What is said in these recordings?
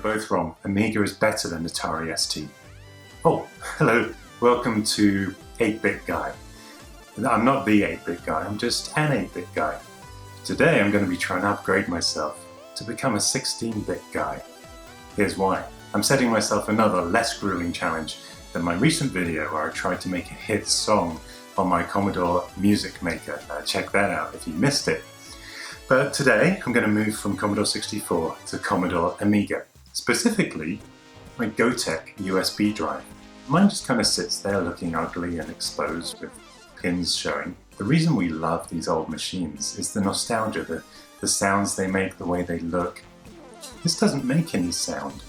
both wrong. Amiga is better than Atari ST. Oh, hello. Welcome to 8-Bit Guy. I'm not the 8-Bit Guy, I'm just an 8-Bit Guy. Today I'm going to be trying to upgrade myself to become a 16-Bit Guy. Here's why. I'm setting myself another less grueling challenge than my recent video where I tried to make a hit song on my Commodore Music Maker. Check that out if you missed it. But today I'm going to move from Commodore 64 to Commodore Amiga, specifically my Gotek USB drive. Mine just kind of sits there looking ugly and exposed with pins showing. The reason we love these old machines is the nostalgia, the sounds they make, the way they look. This doesn't make any sound.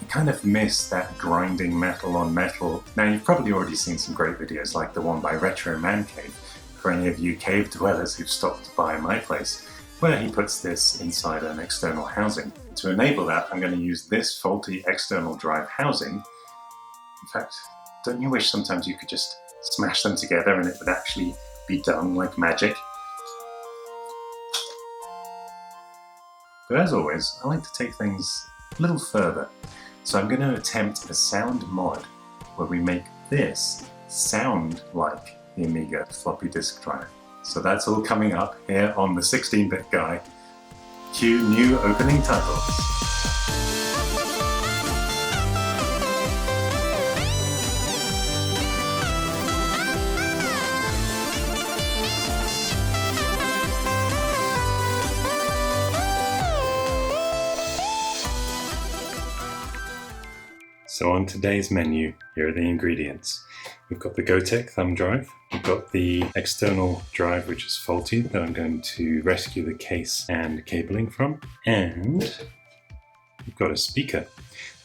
I kind of miss that grinding metal on metal. Now you've probably already seen some great videos like the one by Retro Man Cave, for any of you cave dwellers who've stopped by my place, where he puts this inside an external housing. To enable that, I'm going to use this faulty external drive housing. In fact, don't you wish sometimes you could just smash them together and it would actually be done like magic? But as always, I like to take things a little further. So I'm going to attempt a sound mod where we make this sound like the Amiga floppy disk drive. So that's all coming up here on the 16-Bit Guy. Cue new opening titles. So on today's menu, here are the ingredients. We've got the Gotek thumb drive, we've got the external drive which is faulty that I'm going to rescue the case and cabling from, and we've got a speaker.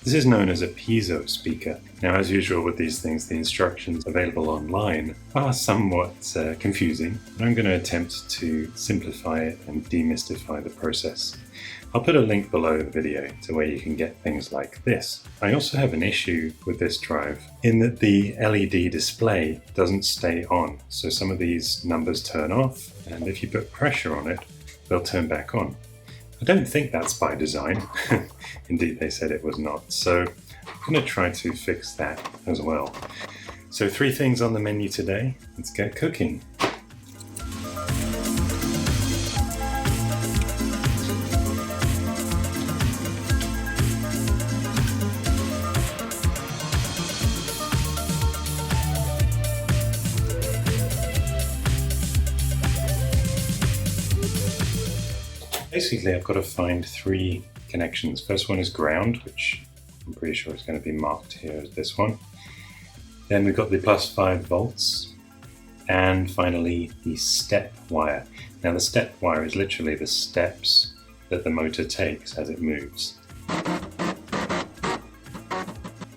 This is known as a piezo speaker. Now, as usual with these things, the instructions available online are somewhat confusing, but I'm going to attempt to simplify it and demystify the process. I'll put a link below the video to where you can get things like this. I also have an issue with this drive in that the LED display doesn't stay on, so some of these numbers turn off, and if you put pressure on it, they'll turn back on. I don't think that's by design. Indeed, they said it was not, so I'm going to try to fix that as well. So 3 things on the menu today. Let's get cooking. Basically, I've got to find 3 connections. First one is ground, which I'm pretty sure is going to be marked here as this one. Then we've got the +5 volts. And finally, the step wire. Now the step wire is literally the steps that the motor takes as it moves.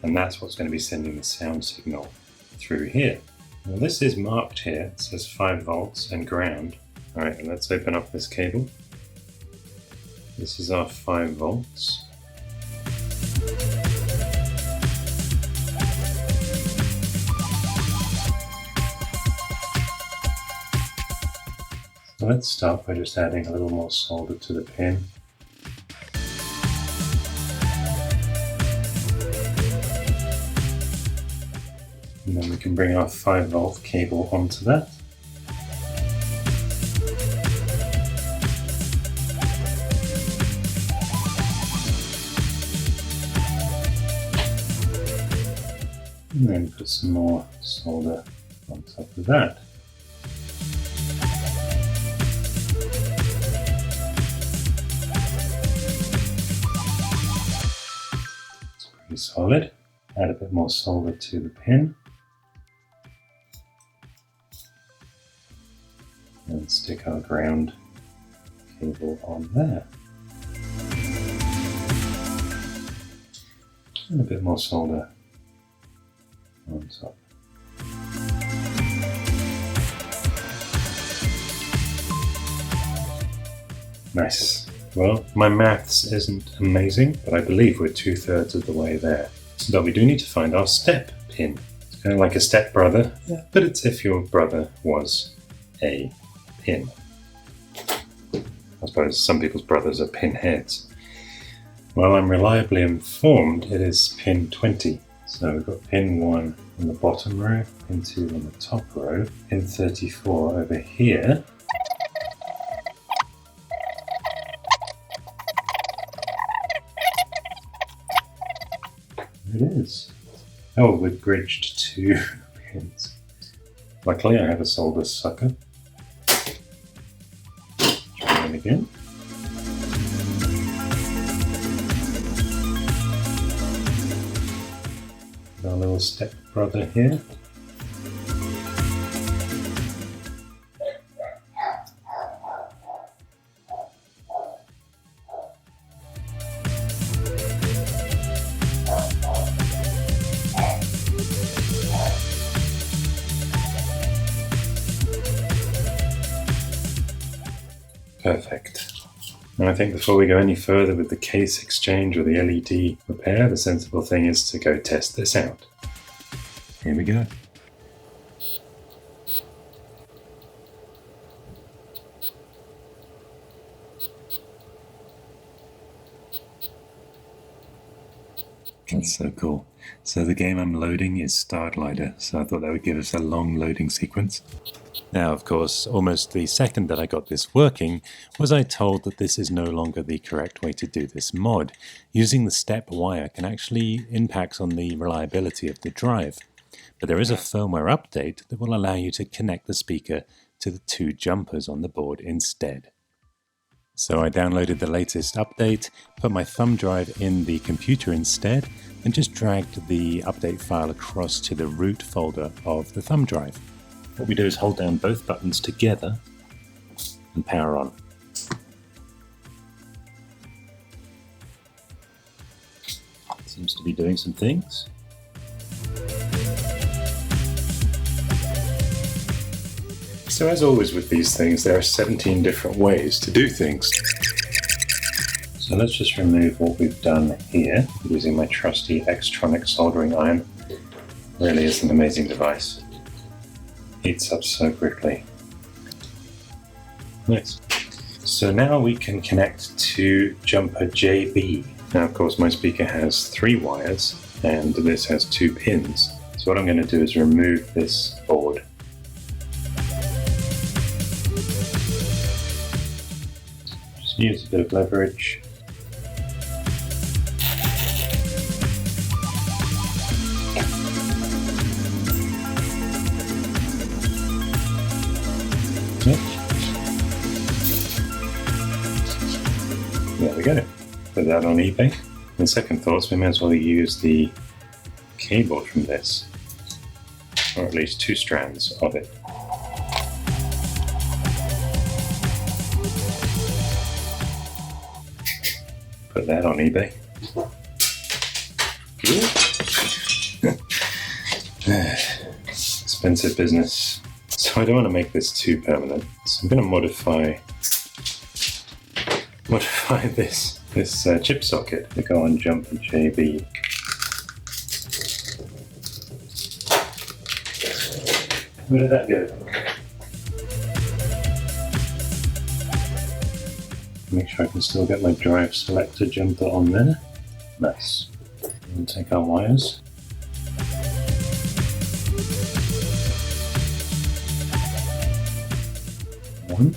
And that's what's going to be sending the sound signal through here. Now this is marked here. It says 5 volts and ground. Alright, let's open up this cable. This is our 5 volts. So let's start by just adding a little more solder to the pin. And then we can bring our 5-volt cable onto that. And then put some more solder on top of that. It's pretty solid. Add a bit more solder to the pin. And stick our ground cable on there. And a bit more solder on top. Nice. Well, my maths isn't amazing, but I believe we're 2/3 of the way there. But we do need to find our step pin. It's kind of like a step brother, but it's if your brother was a pin. I suppose some people's brothers are pinheads. Well, I'm reliably informed it is pin 20. So we've got pin 1 on the bottom row, pin 2 on the top row, pin 34 over here. There it is. Oh, we've bridged 2 pins. Luckily I have a solder sucker. Try it again. Our little step brother here. Perfect. And I think before we go any further with the case exchange or the LED repair, the sensible thing is to go test this out. Here we go. That's so cool. So the game I'm loading is Starglider, so I thought that would give us a long loading sequence. Now, of course, almost the second that I got this working was I told that this is no longer the correct way to do this mod. Using the step wire can actually impact on the reliability of the drive. But there is a firmware update that will allow you to connect the speaker to the 2 jumpers on the board instead. So I downloaded the latest update, put my thumb drive in the computer instead, and just dragged the update file across to the root folder of the thumb drive. What we do is hold down both buttons together and power on. Seems to be doing some things. So as always with these things, there are 17 different ways to do things. So let's just remove what we've done here using my trusty Xtronic soldering iron. Really is an amazing device. Heats up so quickly. Nice. So now we can connect to jumper JB. Now of course my speaker has 3 wires and this has 2 pins. So what I'm going to do is remove this board. Just use a bit of leverage. There we go. Put that on eBay. On second thoughts, we may as well use the cable from this, or at least 2 strands of it. Put that on eBay. Expensive business. So I don't want to make this too permanent, so I'm going to modify this chip socket to go on jumper JB. Where did that go? Make sure I can still get my drive selector jumper on there. Nice. We'll take our wires. One.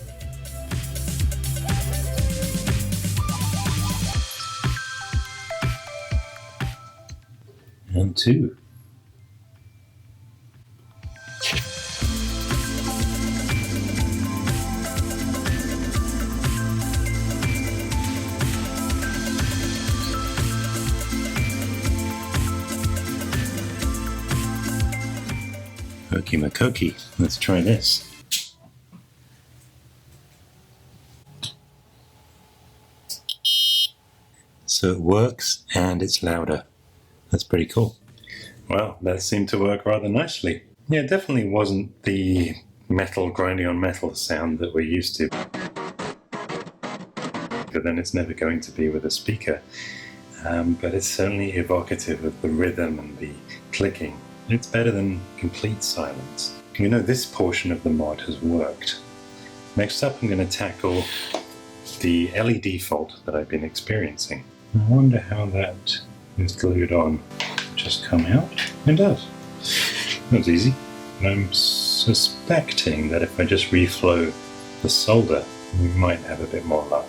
And 2. Hokey makokey. Let's try this. So it works and it's louder. That's pretty cool. Well, that seemed to work rather nicely. Yeah, it definitely wasn't the metal grinding on metal sound that we're used to. But then it's never going to be with a speaker. But it's certainly evocative of the rhythm and the clicking. It's better than complete silence. You know, this portion of the mod has worked. Next up, I'm going to tackle the LED fault that I've been experiencing. I wonder how that is glued on. Just come out? It does. That was easy. And I'm suspecting that if I just reflow the solder, we might have a bit more luck.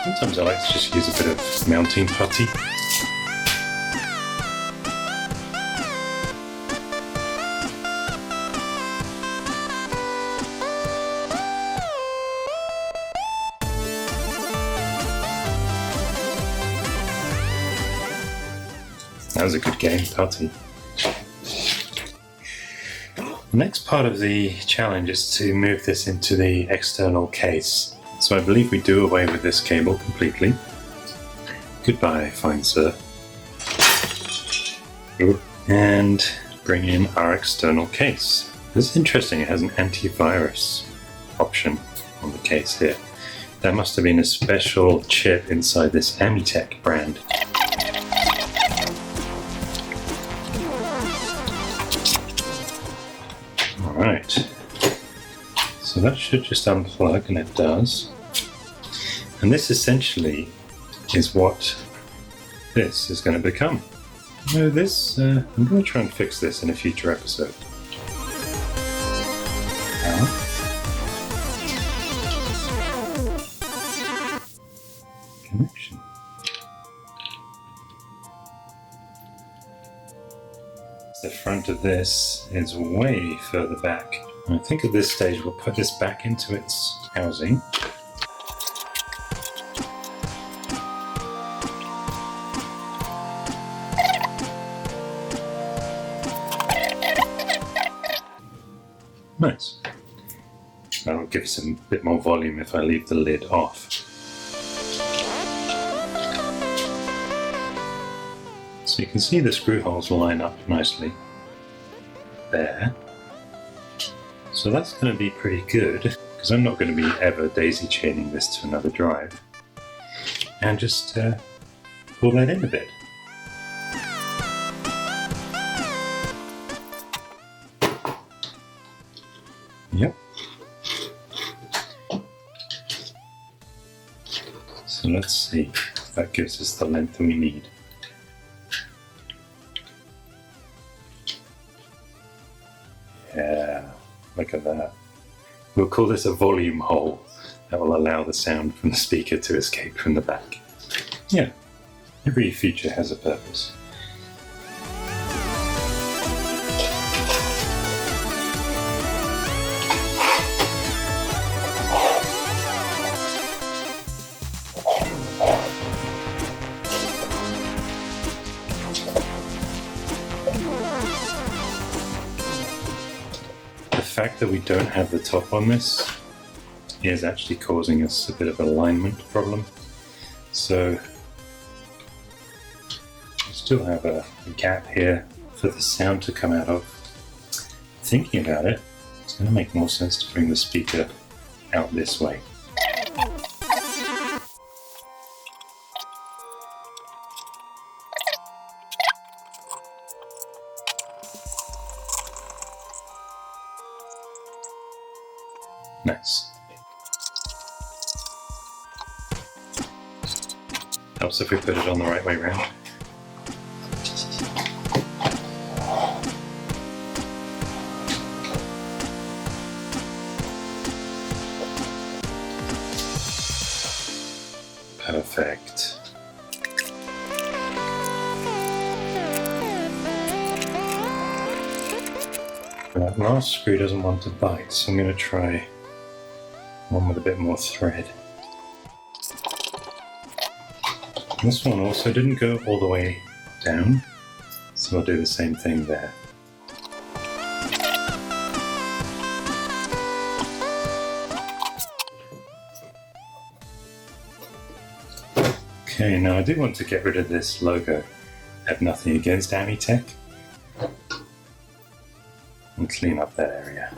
Sometimes I like to just use a bit of mounting putty. That was a good game, putty. The next part of the challenge is to move this into the external case. So I believe we do away with this cable completely. Goodbye, fine sir. And bring in our external case. This is interesting, it has an antivirus option on the case here. That must have been a special chip inside this Amitek brand. Alright, so that should just unplug, and it does. And this essentially is what this is going to become. I'm going to try and fix this in a future episode. Connection. The front of this is way further back. And I think at this stage we'll put this back into its housing. Nice. That'll give us a bit more volume if I leave the lid off. So you can see the screw holes line up nicely there. So that's going to be pretty good, because I'm not going to be ever daisy chaining this to another drive. And just pull that in a bit. Yep. So let's see if that gives us the length we need. Yeah, look at that. We'll call this a volume hole that will allow the sound from the speaker to escape from the back. Yeah, every feature has a purpose. The fact that we don't have the top on this is actually causing us a bit of an alignment problem. So we still have a gap here for the sound to come out of. Thinking about it, it's going to make more sense to bring the speaker out this way. Nice. Helps if we put it on the right way round. Perfect. That last screw doesn't want to bite, so I'm going to try one with a bit more thread. This one also didn't go all the way down, so I'll do the same thing there. Okay, now I do want to get rid of this logo. I have nothing against Amitek. And clean up that area.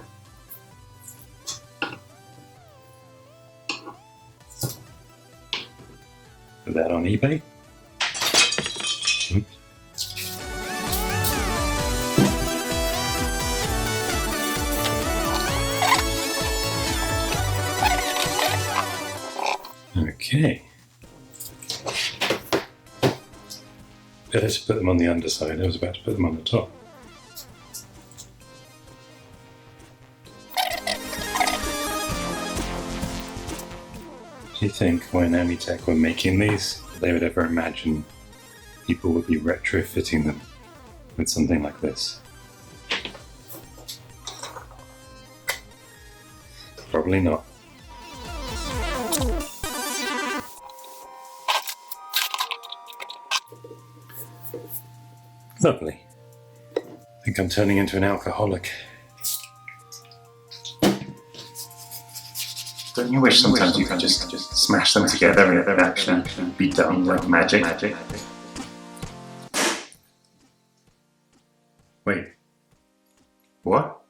Put that on eBay. Oops. Okay. Better to put them on the underside. I was about to put them on the top. Do you think when Amitek were making these, they would ever imagine people would be retrofitting them with something like this? Probably not. Lovely. I think I'm turning into an alcoholic. Don't you wish sometimes you could just smash them together and it actually be done like magic? Wait. What?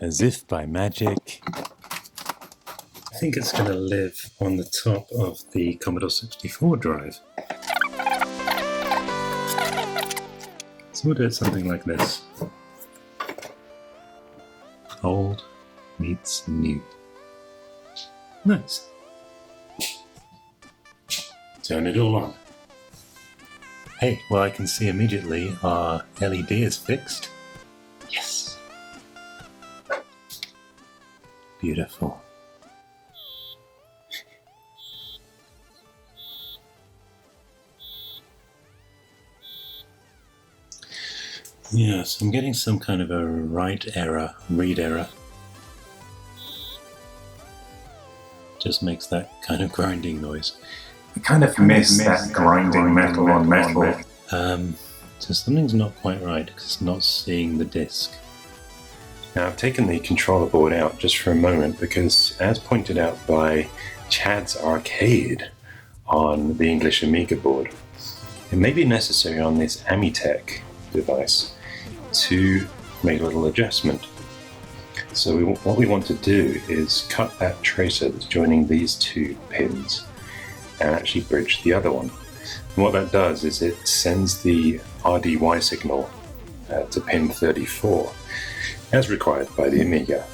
As if by magic. I think it's going to live on the top of the Commodore 64 drive. So we'll do it something like this. Old meets new. Nice. Turn it all on. Hey, well, I can see immediately our LED is fixed. Yes. Beautiful. Yes, I'm getting some kind of a read error. Just makes that kind of grinding noise. I kind of miss that grinding metal on metal. So something's not quite right because it's not seeing the disc. Now I've taken the controller board out just for a moment because, as pointed out by Chad's Arcade on the English Amiga board, it may be necessary on this Amitek device to make a little adjustment. So what we want to do is cut that tracer that's joining these two pins and actually bridge the other one. And what that does is it sends the RDY signal to pin 34 as required by the Amiga.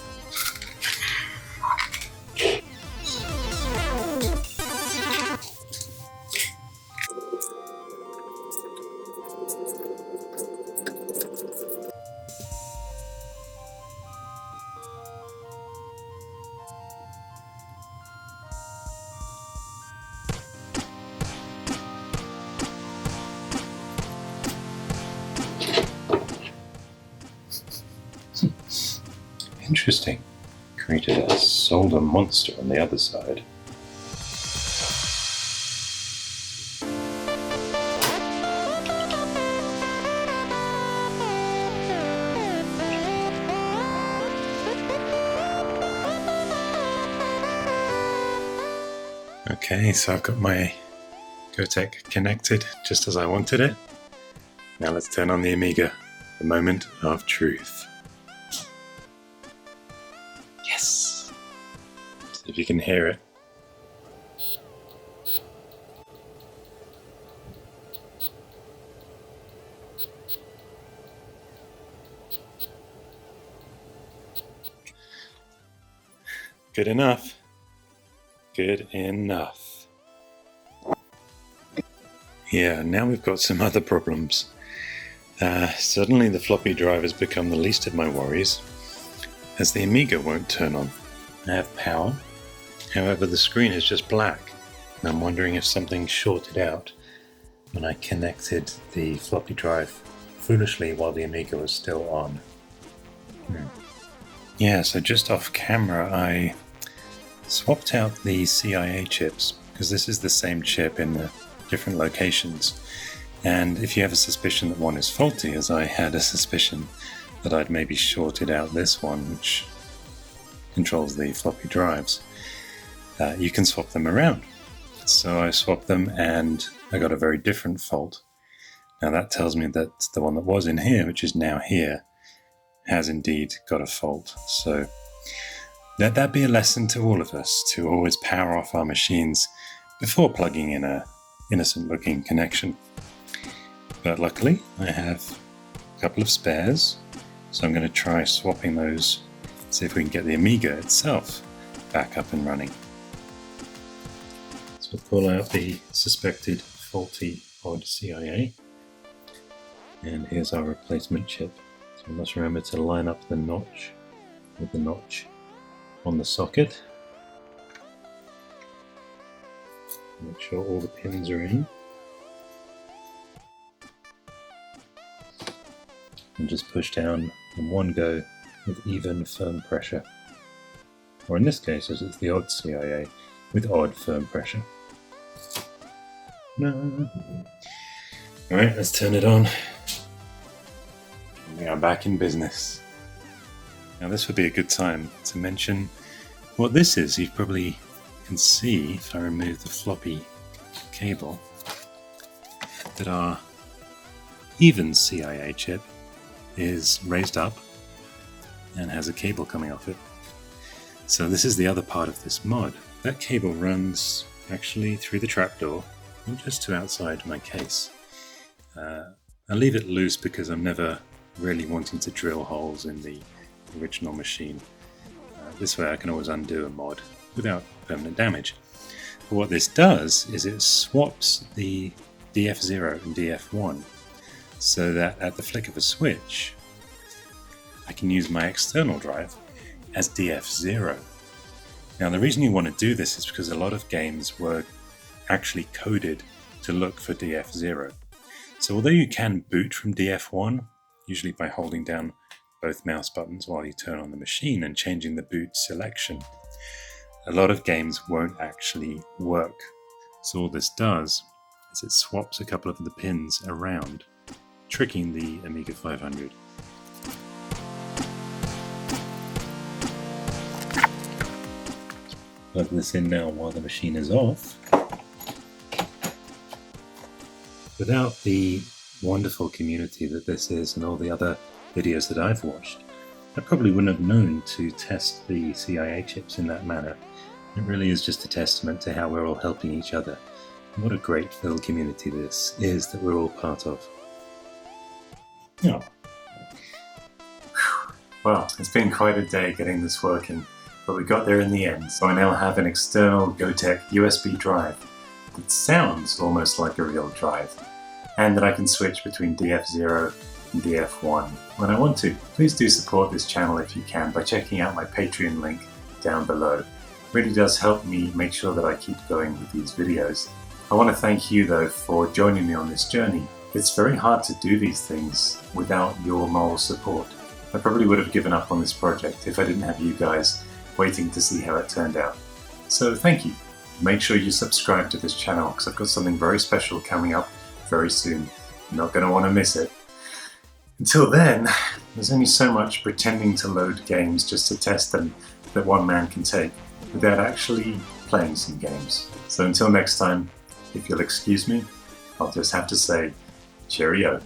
Interesting. Created a solder monster on the other side. Okay, so I've got my Gotek connected just as I wanted it. Now let's turn on the Amiga. The moment of truth. Yes! See if you can hear it. Good enough. Good enough. Yeah, now we've got some other problems. Suddenly the floppy drive has become the least of my worries, as the Amiga won't turn on. I have power, however the screen is just black, and I'm wondering if something shorted out when I connected the floppy drive foolishly while the Amiga was still on. Yeah, so just off camera I swapped out the CIA chips, because this is the same chip in the different locations. And if you have a suspicion that one is faulty, as I had a suspicion that I'd maybe shorted out this one, which controls the floppy drives, you can swap them around. So I swapped them and I got a very different fault. Now that tells me that the one that was in here, which is now here, has indeed got a fault. So let that be a lesson to all of us, to always power off our machines before plugging in a innocent looking connection. But luckily I have a couple of spares, so I'm going to try swapping those, see if we can get the Amiga itself back up and running. So we'll pull out the suspected faulty odd CIA, and here's our replacement chip. So we must remember to line up the notch with the notch on the socket. Make sure all the pins are in. And just push down in one go with even firm pressure. Or in this case, as it's the odd CIA, with odd firm pressure. No. Alright, let's turn it on. We are back in business. Now this would be a good time to mention what this is. You probably can see, if I remove the floppy cable, that our even CIA chip is raised up and has a cable coming off it. So this is the other part of this mod. That cable runs actually through the trapdoor and just to outside my case. I leave it loose because I'm never really wanting to drill holes in the original machine. This way I can always undo a mod without permanent damage. But what this does is it swaps the DF0 and DF1 so that at the flick of a switch I can use my external drive as DF0. Now the reason you want to do this is because a lot of games were actually coded to look for DF0. So although you can boot from DF1, usually by holding down both mouse buttons while you turn on the machine and changing the boot selection, a lot of games won't actually work. So all this does is it swaps a couple of the pins around, tricking the Amiga 500. Plug this in now while the machine is off. Without the wonderful community that this is and all the other videos that I've watched, I probably wouldn't have known to test the CIA chips in that manner. It really is just a testament to how we're all helping each other. And what a great little community this is that we're all part of. Oh. Well, it's been quite a day getting this working, but we got there in the end. So I now have an external Gotek USB drive that sounds almost like a real drive, and that I can switch between DF0 and DF1 when I want to. Please do support this channel if you can by checking out my Patreon link down below. It really does help me make sure that I keep going with these videos. I want to thank you though for joining me on this journey. It's very hard to do these things without your moral support. I probably would have given up on this project if I didn't have you guys waiting to see how it turned out. So thank you. Make sure you subscribe to this channel because I've got something very special coming up very soon. You're not going to want to miss it. Until then, there's only so much pretending to load games just to test them that one man can take without actually playing some games. So until next time, if you'll excuse me, I'll just have to say cheerio.